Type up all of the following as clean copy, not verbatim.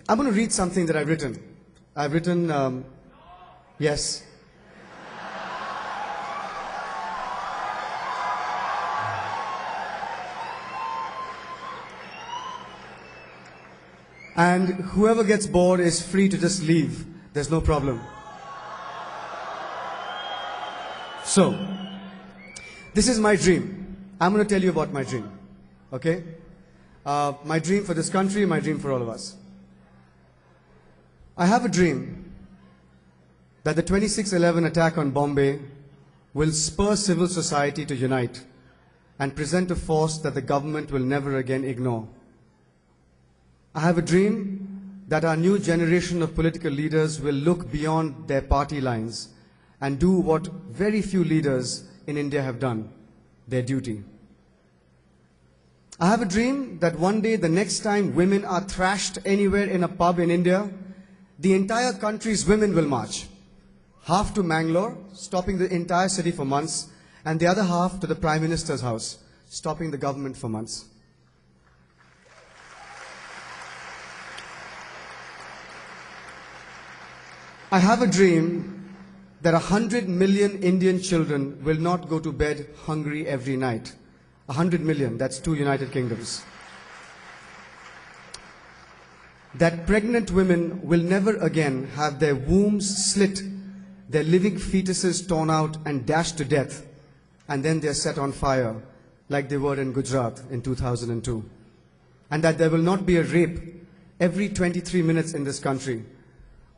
I'm going to read something that I've written. Yes. And whoever gets bored is free to just leave. There's no problem. So, this is my dream. I'm going to tell you about my dream. Okay? My dream for this country, my dream for all of us. I have a dream that the 26/11 attack on Bombay will spur civil society to unite and present a force that the government will never again ignore. I have a dream that our new generation of political leaders will look beyond their party lines and do what very few leaders in India have done, their duty. I have a dream that one day, the next time women are thrashed anywhere in a pub in India, the entire country's women will march. Half to Mangalore, stopping the entire city for months, and the other half to the Prime Minister's house, stopping the government for months. I have a dream that 100 million Indian children will not go to bed hungry every night. 100 million, that's 2 United Kingdoms. That pregnant women will never again have their wombs slit, their living fetuses torn out and dashed to death, and then they're set on fire like they were in Gujarat in 2002. And that there will not be a rape every 23 minutes in this country,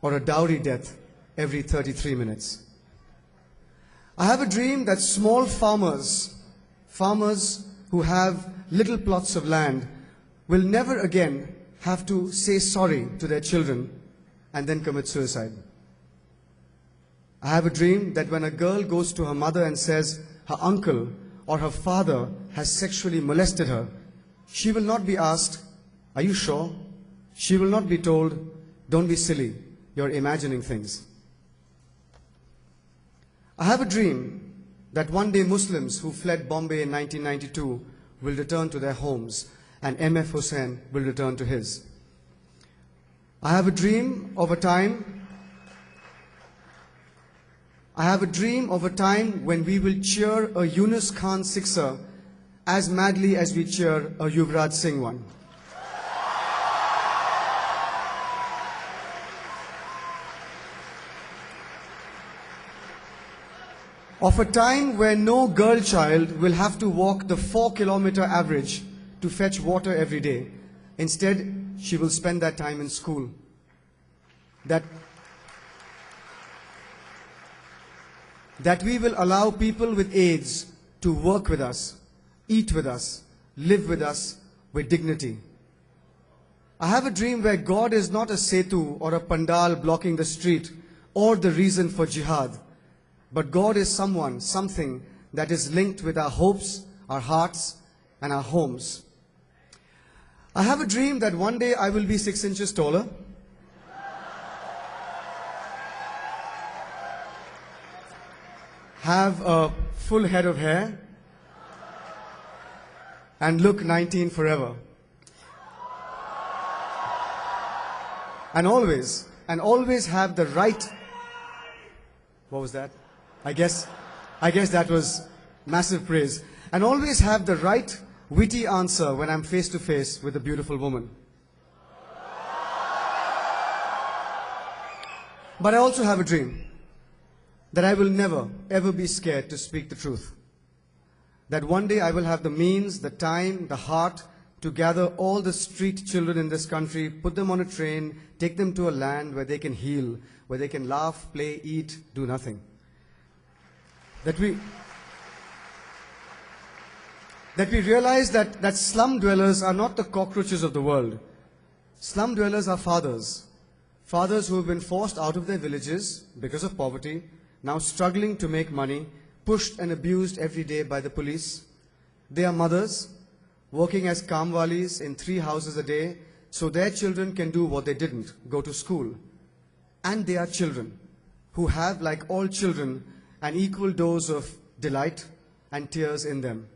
or a dowry death every 33 minutes. I have a dream that small farmers who have little plots of land will never again have to say sorry to their children and then commit suicide. I have a dream that when a girl goes to her mother and says her uncle or her father has sexually molested her, she will not be asked, "Are you sure?" She will not be told, "Don't be silly, you're imagining things." I have a dream that one day Muslims who fled Bombay in 1992 will return to their homes and M.F. Hussain will return to his. I have a dream of a time when we will cheer a Yunus Khan sixer as madly as we cheer a Yuvraj Singh one. Of a time where no girl child will have to walk the 4-kilometer average to fetch water every day. Instead, she will spend that time in school. That we will allow people with AIDS to work with us, eat with us, live with us with dignity. I have a dream where God is not a setu or a pandal blocking the street or the reason for jihad, but God is someone, something that is linked with our hopes, our hearts, and our homes. I have a dream that one day I will be 6 inches taller. Have a full head of hair, and look 19 forever. And always have the right... What was that? I guess that was massive praise. And always have the right, witty answer when I'm face to face with a beautiful woman. But I also have a dream that I will never, ever be scared to speak the truth. That one day I will have the means, the time, the heart to gather all the street children in this country, put them on a train, take them to a land where they can heal, where they can laugh, play, eat, do nothing. That we realize that slum dwellers are not the cockroaches of the world. Slum dwellers are fathers. Fathers who have been forced out of their villages because of poverty, now struggling to make money, pushed and abused every day by the police. They are mothers, working as kamwalis in 3 houses a day, so their children can do what they didn't, go to school. And they are children who have, like all children, an equal dose of delight and tears in them.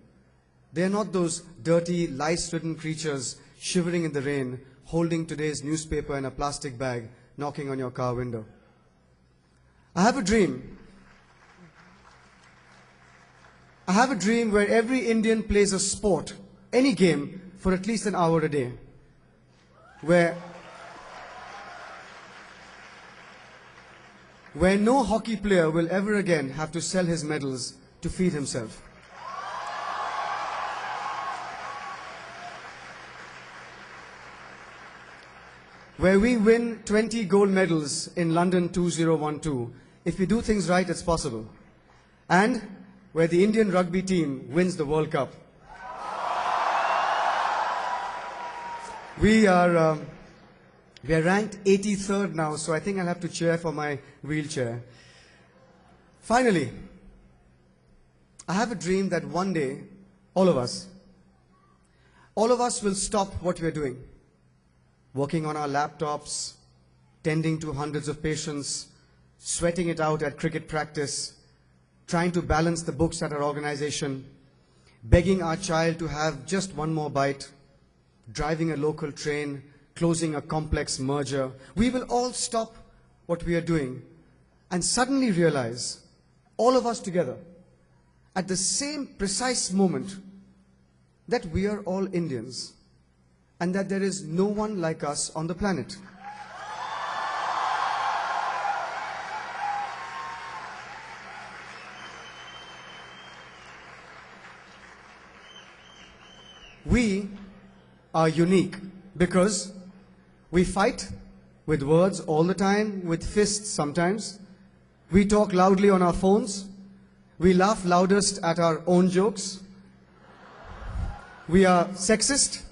They are not those dirty, lice-ridden creatures shivering in the rain holding today's newspaper in a plastic bag, knocking on your car window. I have a dream. I have a dream where every Indian plays a sport, any game, for at least an hour a day. Where no hockey player will ever again have to sell his medals to feed himself. Where we win 20 gold medals in London 2012. If we do things right, it's possible. And where the Indian rugby team wins the World Cup. We are ranked 83rd now, so I think I'll have to cheer for my wheelchair. Finally, I have a dream that one day, all of us will stop what we're doing. Working on our laptops, tending to hundreds of patients, sweating it out at cricket practice, trying to balance the books at our organization, begging our child to have just one more bite, driving a local train, closing a complex merger. We will all stop what we are doing and suddenly realize, all of us together, at the same precise moment, that we are all Indians and that there is no one like us on the planet. We are unique because we fight with words all the time, with fists sometimes. We talk loudly on our phones. We laugh loudest at our own jokes. We are sexist.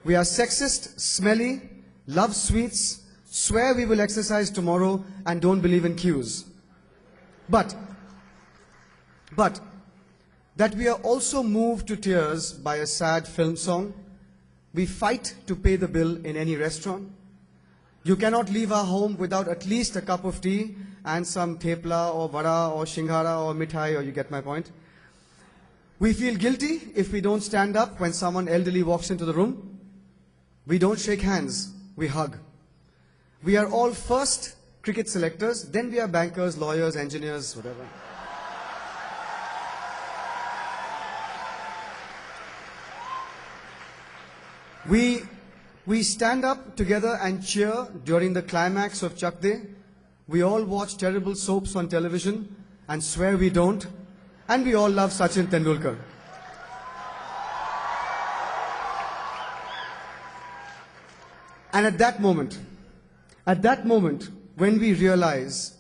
We are sexist, smelly, love sweets, swear we will exercise tomorrow, and don't believe in queues. But that we are also moved to tears by a sad film song. We fight to pay the bill in any restaurant. You cannot leave our home without at least a cup of tea and some thepla or vada or shinghara or mithai, or you get my point. We feel guilty if we don't stand up when someone elderly walks into the room. We don't shake hands, we hug. We are all first cricket selectors, then we are bankers, lawyers, engineers, whatever. We stand up together and cheer during the climax of Chak De. We all watch terrible soaps on television and swear we don't. And we all love Sachin Tendulkar. And at that moment, when we realize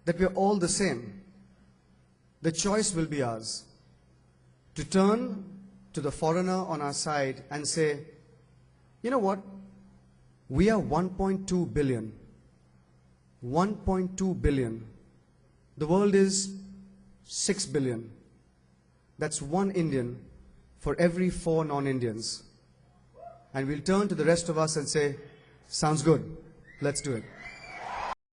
that we're all the same, the choice will be ours. To turn to the foreigner on our side and say, you know what? We are 1.2 billion. 1.2 billion. The world is 6 billion. That's one Indian for every 4 non-Indians. And we'll turn to the rest of us and say, sounds good, let's do it.